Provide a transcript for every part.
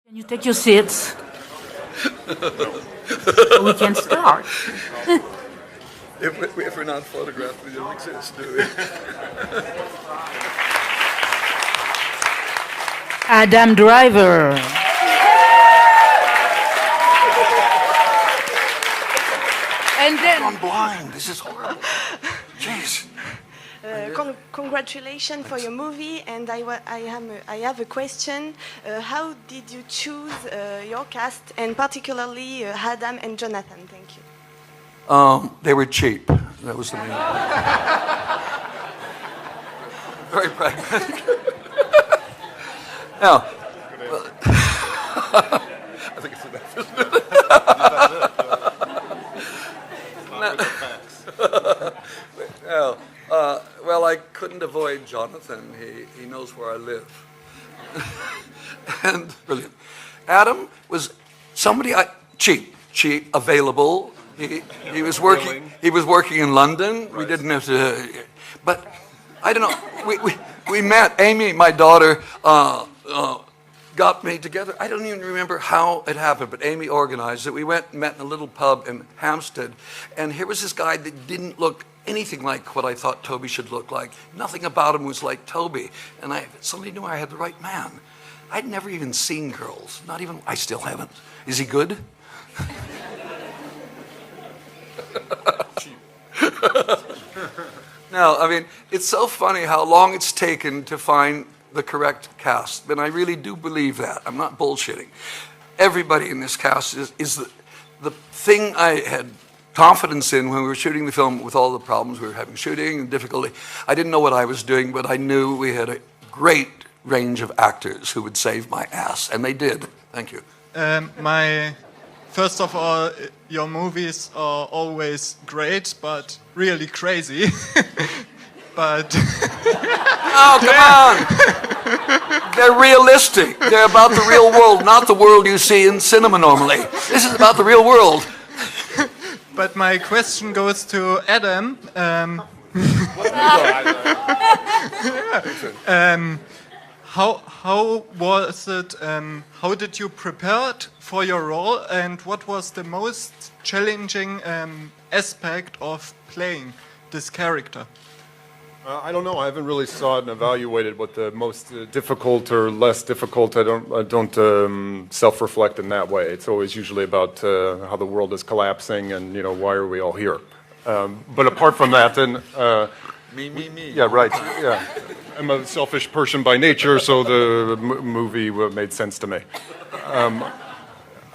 Can you take your seats? So we can start. If we're not photographed, we don't exist, do we? Adam Driver. And then I'm blind. This is horrible. Jeez. Congratulations for your movie, and I have a question. How did you choose your cast, and particularly Adam and Jonathan? Thank you. They were cheap. That was the main thing. Very pragmatic. Now, I think it's enough, isn't it? No. Well, I couldn't avoid Jonathan. He knows where I live. And brilliant. Adam was somebody cheap, available. He was working. He was working in London. Right. We didn't have to. But I don't know. We met. Amy, my daughter, got me together. I don't even remember how it happened, but Amy organized it. We went and met in a little pub in Hampstead, and here was this guy that didn't look anything like what I thought Toby should look like. Nothing about him was like Toby, and I suddenly knew I had the right man. I'd never even seen Girls. Not even. I still haven't. Is he good? No, I mean, it's so funny how long it's taken to find the correct cast, and I really do believe that. I'm not bullshitting. Everybody in this cast is the thing I had confidence in when we were shooting the film with all the problems we were having shooting and difficulty. I didn't know what I was doing, but I knew we had a great range of actors who would save my ass, and they did. Thank you. First of all, your movies are always great, but really crazy. But oh, come on! They're realistic. They're about the real world, not the world you see in cinema normally. This is about the real world. But my question goes to Adam. How was it? How did you prepare for your role, and what was the most challenging aspect of playing this character? I don't know. I haven't really sought and evaluated what the most difficult or less difficult. I don't self-reflect in that way. It's always usually about how the world is collapsing and why are we all here. But apart from that, then me. Yeah, right. Yeah, I'm a selfish person by nature, so the movie made sense to me.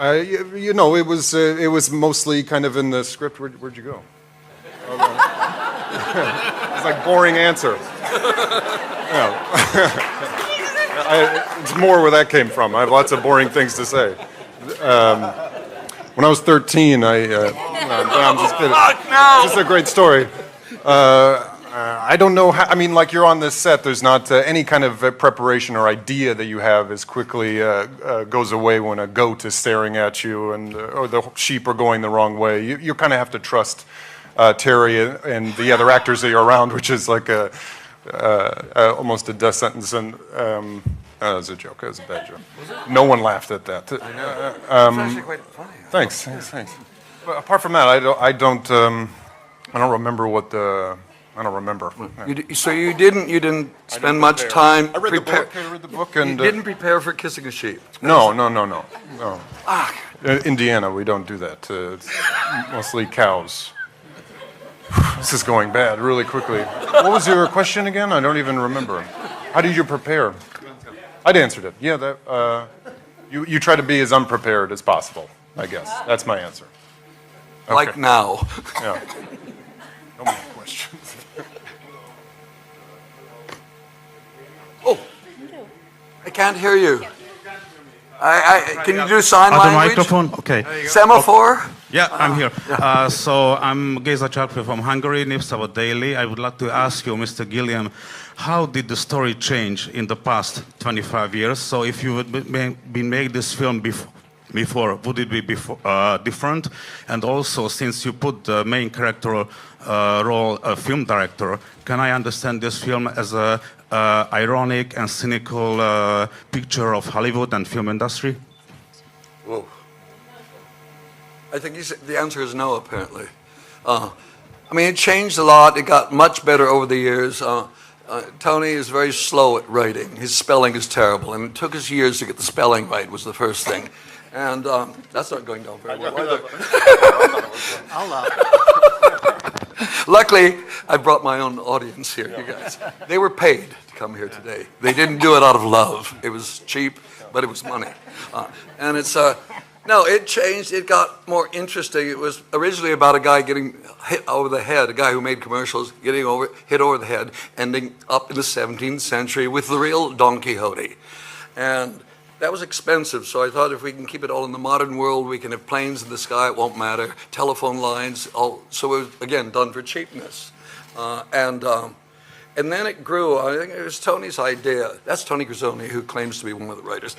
It was mostly kind of in the script. Where'd you go? It's like boring answer. It's more where that came from. I have lots of boring things to say. When I was 13, I'm just kidding. This is a great story. I don't know how, I mean, like you're on this set, there's not any kind of preparation or idea that you have as quickly goes away when a goat is staring at you or the sheep are going the wrong way. You kind of have to trust Terry and the other actors that you're around, which is like almost a death sentence. And that was a joke. That was a bad joke. No one laughed at that. I know. It's actually quite funny. Thanks. But apart from that, I don't remember what the. I don't remember. So you didn't spend much time. I read the book, and you didn't prepare for kissing a sheep. No. Indiana, we don't do that. It's mostly cows. This is going bad really quickly. What was your question again? I don't even remember. How did you prepare? I'd answered it. Yeah, that. You try to be as unprepared as possible, I guess. That's my answer. Okay. Like now. Yeah. No more questions. Oh, I can't hear you. Can you do sign Other language? microphone? Okay. Semaphore? Yeah, I'm here. So I'm Geza Charpe from Hungary, Népszava Daily. I would like to ask you, Mr. Gilliam, how did the story change in the past 25 years? So if you had been made this film before, would it be different? And also, since you put the main character role, a film director, can I understand this film as a ironic and cynical picture of Hollywood and film industry? Whoa. I think the answer is no, apparently. I mean, it changed a lot. It got much better over the years. Tony is very slow at writing. His spelling is terrible, and it took us years to get the spelling right, was the first thing. And that's not going down very well either. Luckily, I brought my own audience here, you guys. They were paid to come here today. They didn't do it out of love. It was cheap, but it was money. And it's, no, it changed. It got more interesting. It was originally about a guy getting hit over the head, a guy who made commercials, getting hit over the head, ending up in the 17th century with the real Don Quixote. And that was expensive, so I thought if we can keep it all in the modern world, we can have planes in the sky, it won't matter, telephone lines, all, so it was, again, done for cheapness. And then it grew. I think it was Tony's idea. That's Tony Grisoni, who claims to be one of the writers.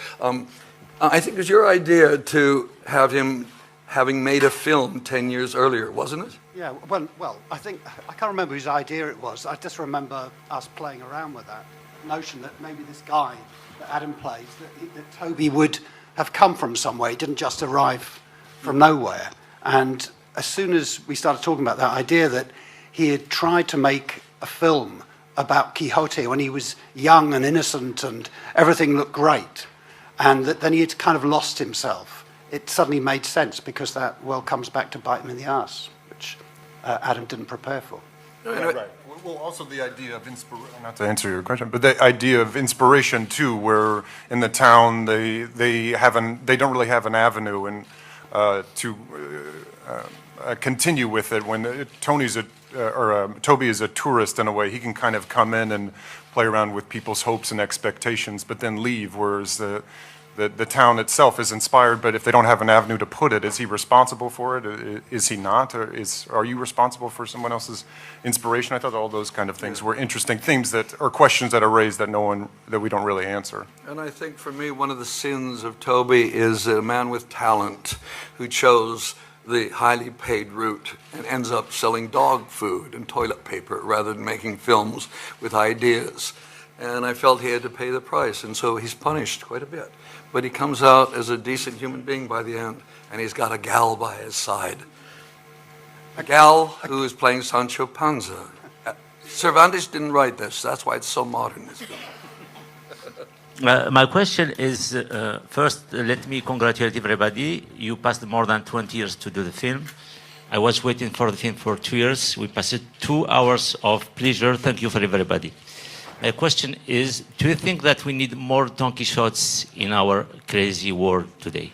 I think it was your idea to have him having made a film 10 years earlier, wasn't it? Yeah, well, I think, I can't remember whose idea it was. I just remember us playing around with that notion that maybe this guy that Adam plays, that Toby would have come from somewhere. He didn't just arrive from nowhere. And as soon as we started talking about that idea that he had tried to make a film about Quixote when he was young and innocent and everything looked great, and that then he had kind of lost himself, it suddenly made sense because that, well, comes back to bite him in the ass, which Adam didn't prepare for. Right. Well, also the idea of inspiration, not to answer your question, but the idea of inspiration too, where in the town they don't really have an avenue and to continue with it. When Toby is a tourist in a way, he can kind of come in and play around with people's hopes and expectations, but then leave. Whereas the town itself is inspired, but if they don't have an avenue to put it, is he responsible for it? Is he not? Or are you responsible for someone else's inspiration? I thought all those kind of things were interesting themes or questions that are raised that we don't really answer. And I think for me, one of the sins of Toby is a man with talent who chose the highly paid route and ends up selling dog food and toilet paper rather than making films with ideas. And I felt he had to pay the price, and so he's punished quite a bit. But he comes out as a decent human being by the end, and he's got a gal by his side. A gal who is playing Sancho Panza. Cervantes didn't write this, that's why it's so modern. My question is, first, let me congratulate everybody. You passed more than 20 years to do the film. I was waiting for the film for 2 years. We passed 2 hours of pleasure. Thank you for everybody. My question is, do you think that we need more Don Quixotes in our crazy world today?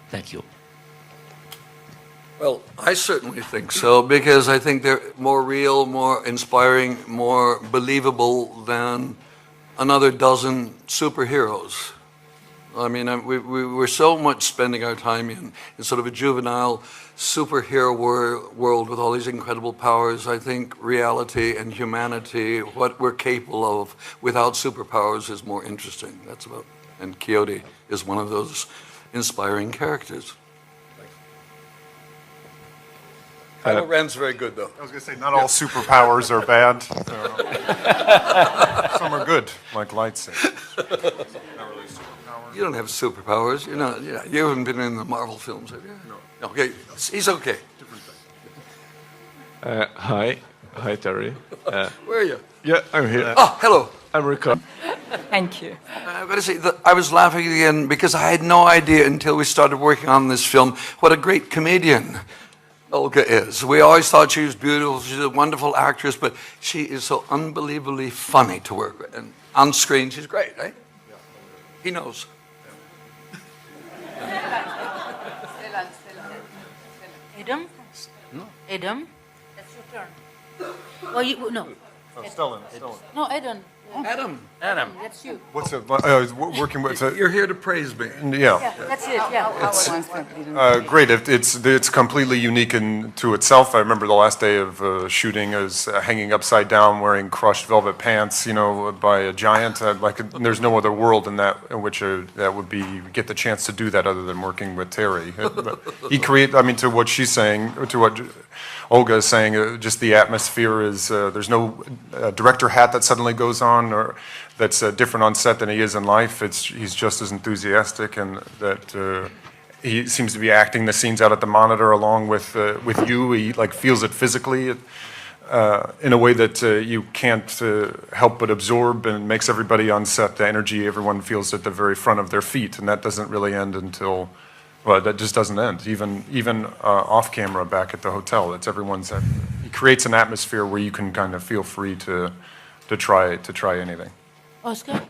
Thank you. Well, I certainly think so, because I think they're more real, more inspiring, more believable than another dozen superheroes. I mean, we're so much spending our time in sort of a juvenile superhero world with all these incredible powers. I think reality and humanity, what we're capable of without superpowers, is more interesting. That's about, and Quixote is one of those inspiring characters. Kylo Ren's very good, though. I was going to say, not all superpowers are bad. Some are good, like lightsabers. You don't have superpowers. You haven't been in the Marvel films, have you? No. Okay, he's okay. Hi, Terry. Where are you? Yeah, I'm here. Oh, hello. I'm Ricardo. Thank you. I've got to say, I was laughing again because I had no idea until we started working on this film what a great comedian Olga is. We always thought she was beautiful, she's a wonderful actress, but she is so unbelievably funny to work with. And on screen, she's great, right? Yeah. He knows. Adam? Adam? That's your turn. Oh, you, no. Stellan. No, Adam. Adam. That's you. What's it? Working with. You're here to praise me. Yeah. That's it, yeah. Great. It's completely unique to itself. I remember the last day of shooting, I was hanging upside down, wearing crushed velvet pants, by a giant. There's no other world in which that would be get the chance to do that other than working with Terry. He to what she's saying, to what Olga is saying, just the atmosphere is. There's no director hat that suddenly goes on, or that's different on set than he is in life. He's just as enthusiastic, and that he seems to be acting the scenes out at the monitor along with you. He like feels it physically in a way that you can't help but absorb, and makes everybody on set, the energy everyone feels at the very front of their feet, and that doesn't really end until, well, that just doesn't end. Even off camera back at the hotel, it's everyone's. He creates an atmosphere where you can kind of feel free to try anything. Oscar?